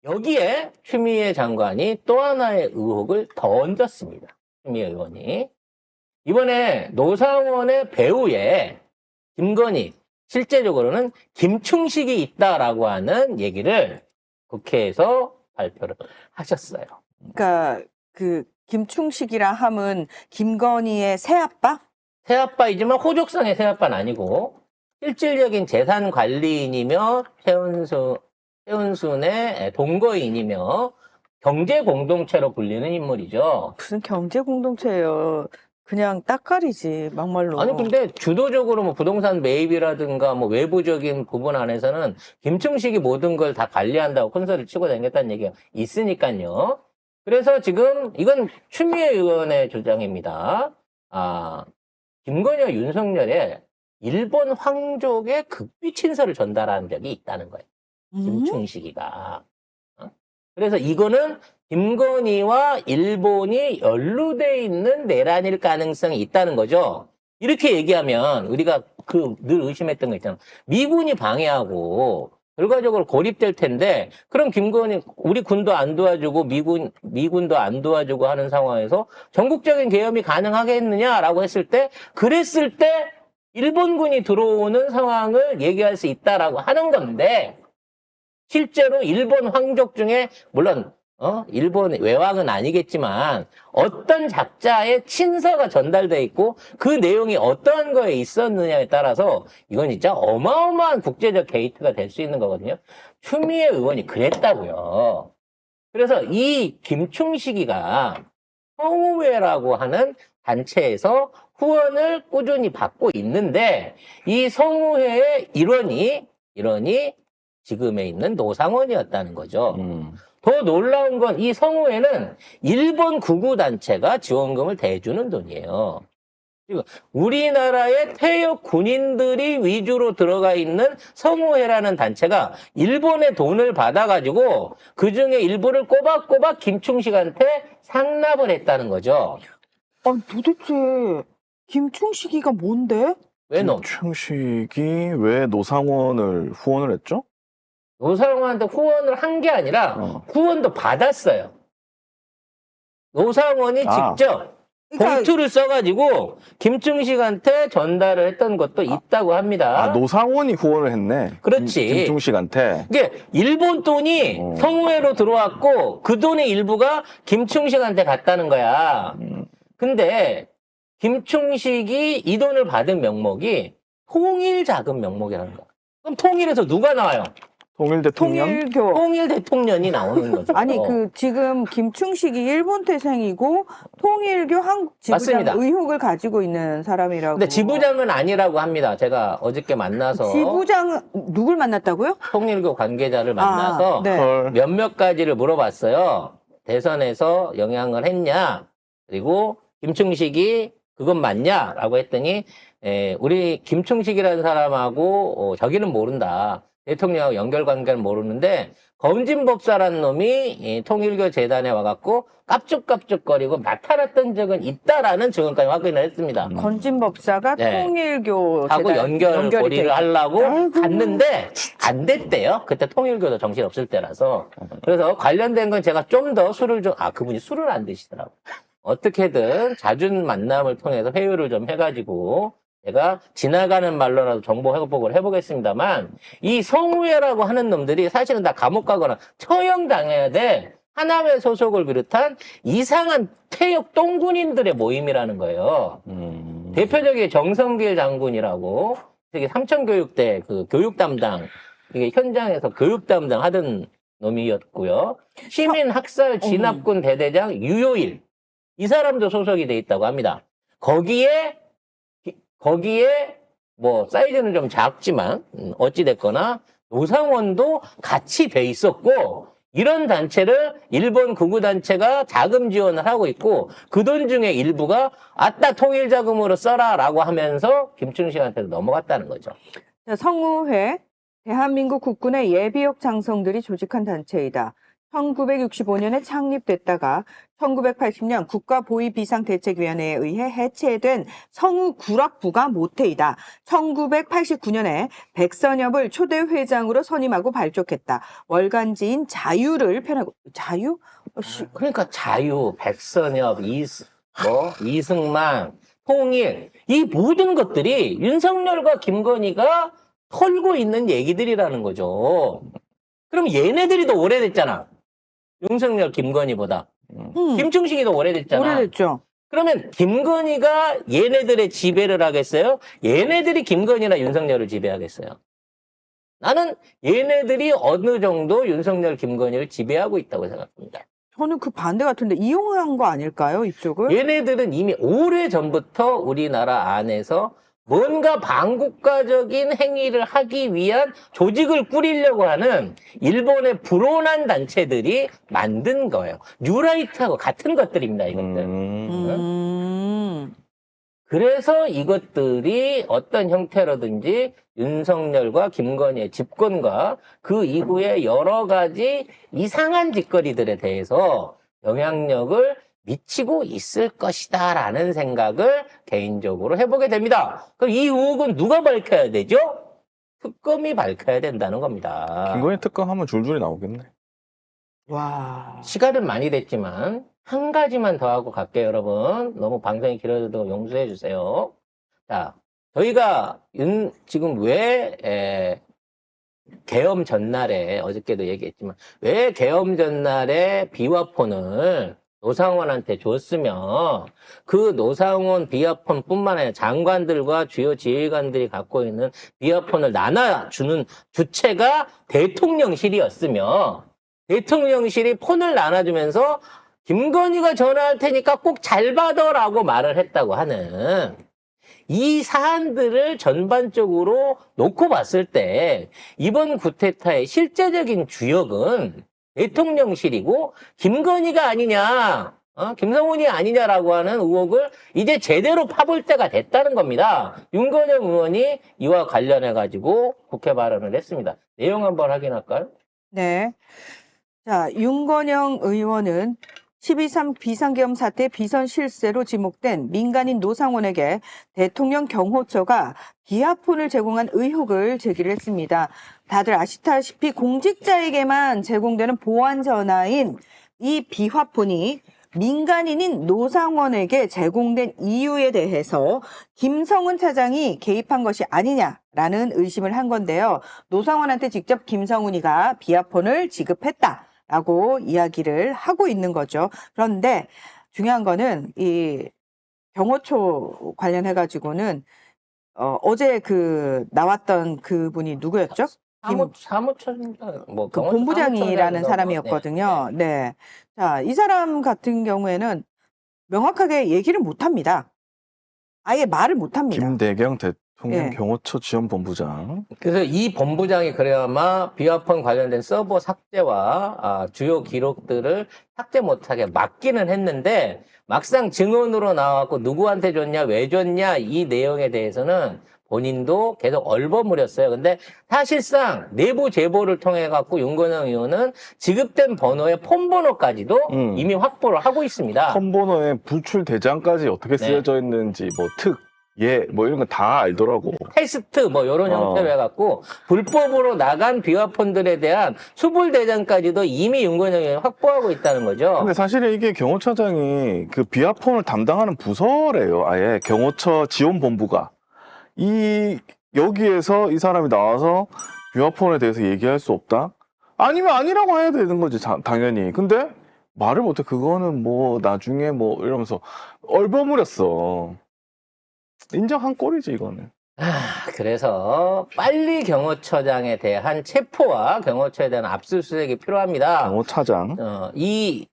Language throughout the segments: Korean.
여기에 추미애 장관이 또 하나의 의혹을 더 얹었습니다. 추미애 의원이. 이번에 노상원의 배우에 김건희, 실제적으로는 김충식이 있다라고 하는 얘기를 국회에서 발표를 하셨어요. 그러니까 그 김충식이라 함은 김건희의 새아빠? 새아빠이지만 호족상의 새아빠는 아니고 실질적인 재산 관리인이며 최은순의 동거인이며 경제 공동체로 불리는 인물이죠. 무슨 경제 공동체예요. 그냥 따까리지 막말로. 아니 근데 주도적으로 뭐 부동산 매입이라든가 뭐 외부적인 부분 안에서는 김충식이 모든 걸 다 관리한다고 큰소리를 치고 다녔다는 얘기가 있으니까요. 그래서 지금 이건 추미애 의원의 주장입니다. 김건희와 윤석열의 일본 황족의 극비 친서를 전달한 적이 있다는 거예요. 김충식이가. 그래서 이거는 김건희와 일본이 연루돼 있는 내란일 가능성이 있다는 거죠. 이렇게 얘기하면 우리가 늘 의심했던 거 있잖아. 미군이 방해하고 결과적으로 고립될 텐데 그럼 김건희 우리 군도 안 도와주고 미군도 안 도와주고 하는 상황에서 전국적인 계엄이 가능하겠느냐라고 했을 때 그랬을 때 일본군이 들어오는 상황을 얘기할 수 있다라고 하는 건데 실제로 일본 황족 중에 물론 일본 외왕은 아니겠지만 어떤 작자의 친서가 전달돼 있고 그 내용이 어떠한 거에 있었느냐에 따라서 이건 진짜 어마어마한 국제적 게이트가 될 수 있는 거거든요. 추미애 의원이 그랬다고요. 그래서 이 김충식이가 성우회라고 하는 단체에서 후원을 꾸준히 받고 있는데 이 성우회의 일원이 지금에 있는 노상원이었다는 거죠. 더 놀라운 건 이 성우회는 일본 구구단체가 지원금을 대주는 돈이에요. 그리고 우리나라의 퇴역 군인들이 위주로 들어가 있는 성우회라는 단체가 일본의 돈을 받아가지고 그중에 일부를 꼬박꼬박 김충식한테 상납을 했다는 거죠. 도대체 김충식이가 뭔데? 왜 김충식이 왜 노상원을 후원을 했죠? 노상원한테 후원을 한 게 아니라 후원도 받았어요. 노상원이 직접 그러니까 봉투를 써가지고 김충식한테 전달을 했던 것도 있다고 합니다. 노상원이 후원을 했네. 그렇지. 김충식한테. 이게 일본 돈이 성우회로 들어왔고 그 돈의 일부가 김충식한테 갔다는 거야. 근데 김충식이 이 돈을 받은 명목이 통일자금 명목이라는 거야. 그럼 통일에서 누가 나와요? 통일 대통령? 통일교. 통일 대통령이 나오는 거죠. 아니 지금 김충식이 일본 태생이고 통일교 한국 지부장 맞습니다. 의혹을 가지고 있는 사람이라고. 근데 지부장은 아니라고 합니다. 제가 어저께 만나서 지부장 누굴 만났다고요? 통일교 관계자를 만나서 네. 헐. 몇몇 가지를 물어봤어요. 대선에서 영향을 했냐? 그리고 김충식이 그건 맞냐? 라고 했더니 우리 김충식이라는 사람하고 저기는 모른다. 대통령하고 연결관계는 모르는데 검진법사라는 놈이 통일교 재단에 와갖고 깝죽깝죽거리고 나타났던 적은 있다라는 증언까지 확인을 했습니다. 건진법사가 네. 통일교 하고 재단 연결고리를 하려고 아이고. 갔는데 안 됐대요. 그때 통일교도 정신 없을 때라서. 그래서 관련된 건 제가 좀 더 그분이 술을 안 드시더라고요. 어떻게든 잦은 만남을 통해서 회유를 좀 해가지고 제가 지나가는 말로라도 정보 회복을 해보겠습니다만 이 성우회라고 하는 놈들이 사실은 다 감옥 가거나 처형당해야 돼. 하남의 소속을 비롯한 이상한 퇴역 똥군인들의 모임이라는 거예요. 대표적인 정성길 장군이라고 되게 삼천교육대 그 교육 담당 이게 현장에서 교육 담당 하던 놈이었고요. 시민 학살 진압군 대대장 유효일 이 사람도 소속이 돼 있다고 합니다. 거기에 뭐 사이즈는 좀 작지만 어찌됐거나 노상원도 같이 돼 있었고 이런 단체를 일본 구구단체가 자금 지원을 하고 있고 그 돈 중에 일부가 아따 통일자금으로 써라라고 하면서 김충식한테도 넘어갔다는 거죠. 성우회 대한민국 국군의 예비역 장성들이 조직한 단체이다. 1965년에 창립됐다가 1980년 국가보위비상대책위원회에 의해 해체된 성우구락부가 모태이다. 1989년에 백선엽을 초대 회장으로 선임하고 발족했다. 월간지인 자유를 편하고 자유? 그러니까 자유, 백선엽, 이승만, 통일 이 모든 것들이 윤석열과 김건희가 털고 있는 얘기들이라는 거죠. 그럼 얘네들이 더 오래됐잖아. 윤석열, 김건희보다. 김충식이 더 오래됐잖아. 오래됐죠. 그러면 김건희가 얘네들의 지배를 하겠어요? 얘네들이 김건희나 윤석열을 지배하겠어요? 나는 얘네들이 어느 정도 윤석열, 김건희를 지배하고 있다고 생각합니다. 저는 그 반대 같은데 이용한 거 아닐까요? 이쪽을? 얘네들은 이미 오래전부터 우리나라 안에서 뭔가 반국가적인 행위를 하기 위한 조직을 꾸리려고 하는 일본의 불온한 단체들이 만든 거예요. 뉴라이트하고 같은 것들입니다, 이것들. 그래서 이것들이 어떤 형태로든지 윤석열과 김건희의 집권과 그 이후에 여러 가지 이상한 짓거리들에 대해서 영향력을 미치고 있을 것이다 라는 생각을 개인적으로 해보게 됩니다. 그럼 이 의혹은 누가 밝혀야 되죠? 특검이 밝혀야 된다는 겁니다. 김건희 특검하면 줄줄이 나오겠네. 와. 시간은 많이 됐지만 한 가지만 더 하고 갈게요, 여러분. 너무 방송이 길어져도 용서해 주세요. 자, 저희가 지금 왜 계엄 전날에 어저께도 얘기했지만 왜 계엄 전날에 비화폰을 노상원한테 줬으면 그 노상원 비화폰뿐만 아니라 장관들과 주요 지휘관들이 갖고 있는 비화폰을 나눠주는 주체가 대통령실이었으며 대통령실이 폰을 나눠주면서 김건희가 전화할 테니까 꼭 잘 받아라고 말을 했다고 하는 이 사안들을 전반적으로 놓고 봤을 때 이번 쿠데타의 실제적인 주역은 대통령실이고 김건희가 아니냐, 김성훈이 아니냐라고 하는 의혹을 이제 제대로 파볼 때가 됐다는 겁니다. 윤건영 의원이 이와 관련해가지고 국회 발언을 했습니다. 내용 한번 확인할까요? 네. 자, 윤건영 의원은 12.3 비상계엄 사태 비선 실세로 지목된 민간인 노상원에게 대통령 경호처가 비하폰을 제공한 의혹을 제기를 했습니다. 다들 아시다시피 공직자에게만 제공되는 보안 전화인 이 비화폰이 민간인인 노상원에게 제공된 이유에 대해서 김성훈 차장이 개입한 것이 아니냐라는 의심을 한 건데요. 노상원한테 직접 김성훈이가 비화폰을 지급했다라고 이야기를 하고 있는 거죠. 그런데 중요한 거는 이 경호처 관련해가지고는 어제 그 나왔던 그분이 누구였죠? 사무처입니다. 뭐 그 본부장이라는 사무처장인가 사람이었거든요. 네. 자, 이 사람 같은 경우에는 명확하게 얘기를 못 합니다. 아예 말을 못 합니다. 김대경 대통령 예. 경호처 지원본부장. 그래서 이 본부장이 그래야마 비화폰 관련된 서버 삭제와 주요 기록들을 삭제 못하게 막기는 했는데 막상 증언으로 나왔고 누구한테 줬냐, 왜 줬냐 이 내용에 대해서는 본인도 계속 얼버무렸어요. 근데 사실상 내부 제보를 통해 갖고 윤건영 의원은 지급된 번호의 폰 번호까지도 이미 확보를 하고 있습니다. 폰번호에 부출 대장까지 어떻게 쓰여져 있는지 뭐 뭐 이런 거 다 알더라고. 테스트 뭐 이런 형태로 해갖고 불법으로 나간 비화폰들에 대한 수불 대장까지도 이미 윤건영 의원이 확보하고 있다는 거죠. 근데 사실 이게 경호처장이 그 비화폰을 담당하는 부서래요. 아예 경호처 지원본부가. 여기에서 이 사람이 나와서 비화폰에 대해서 얘기할 수 없다? 아니면 아니라고 해야 되는 거지, 당연히. 근데 말을 못해. 그거는 뭐 나중에 뭐 이러면서 얼버무렸어. 인정한 꼴이지, 이거는. 그래서 빨리 경호처장에 대한 체포와 경호처에 대한 압수수색이 필요합니다. 경호차장. 이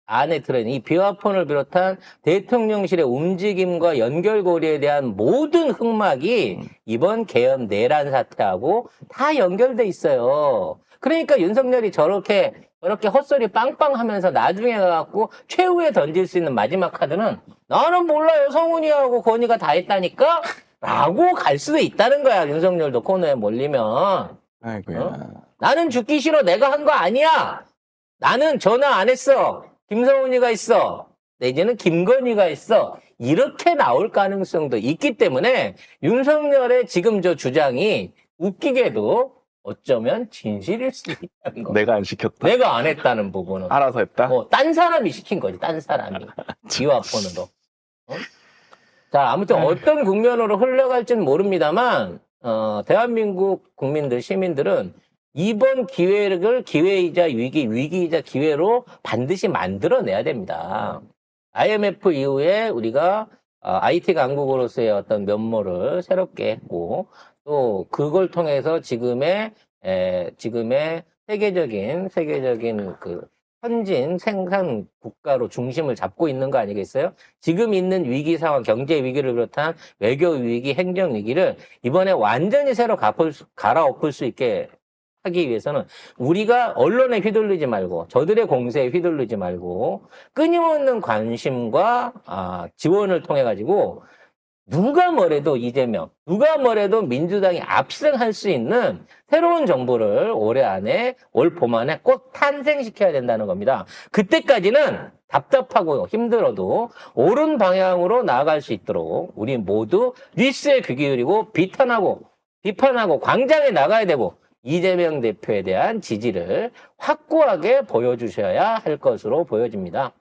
안에 들어있는 이 비화폰을 비롯한 대통령실의 움직임과 연결고리에 대한 모든 흑막이 이번 계엄 내란 사태하고 다 연결돼 있어요. 그러니까 윤석열이 저렇게 헛소리 빵빵 하면서 나중에 가갖고 최후에 던질 수 있는 마지막 카드는 나는 몰라요. 성훈이하고 건희가 다 했다니까? 라고 갈 수도 있다는 거야. 윤석열도 코너에 몰리면. 아이고야. 나는 죽기 싫어. 내가 한 거 아니야. 나는 전화 안 했어. 김성훈이가 있어. 내지는 김건희가 있어. 이렇게 나올 가능성도 있기 때문에 윤석열의 지금 저 주장이 웃기게도 어쩌면 진실일 수도 있다는 거. 내가 안 시켰다. 내가 안 했다는 부분은. 알아서 했다. 딴 사람이 시킨 거지, 딴 사람이. 비화폰으로. 자, 아무튼 어떤 국면으로 흘러갈지는 모릅니다만, 대한민국 국민들, 시민들은 이번 기회를 기회이자 위기이자 기회로 반드시 만들어내야 됩니다. IMF 이후에 우리가 IT 강국으로서의 어떤 면모를 새롭게 했고, 또 그걸 통해서 지금의 세계적인 그 선진 생산 국가로 중심을 잡고 있는 거 아니겠어요? 지금 있는 위기 상황, 경제 위기를 비롯한 외교 위기, 행정 위기를 이번에 완전히 새로 갈아엎을 수 있게 하기 위해서는 우리가 언론에 휘둘리지 말고 저들의 공세에 휘둘리지 말고 끊임없는 관심과 지원을 통해 가지고 누가 뭐래도 이재명, 누가 뭐래도 민주당이 압승할 수 있는 새로운 정부를 올 봄 안에 꼭 탄생시켜야 된다는 겁니다. 그때까지는 답답하고 힘들어도 옳은 방향으로 나아갈 수 있도록 우리 모두 뉴스에 귀 기울이고 비판하고 광장에 나가야 되고 이재명 대표에 대한 지지를 확고하게 보여주셔야 할 것으로 보여집니다.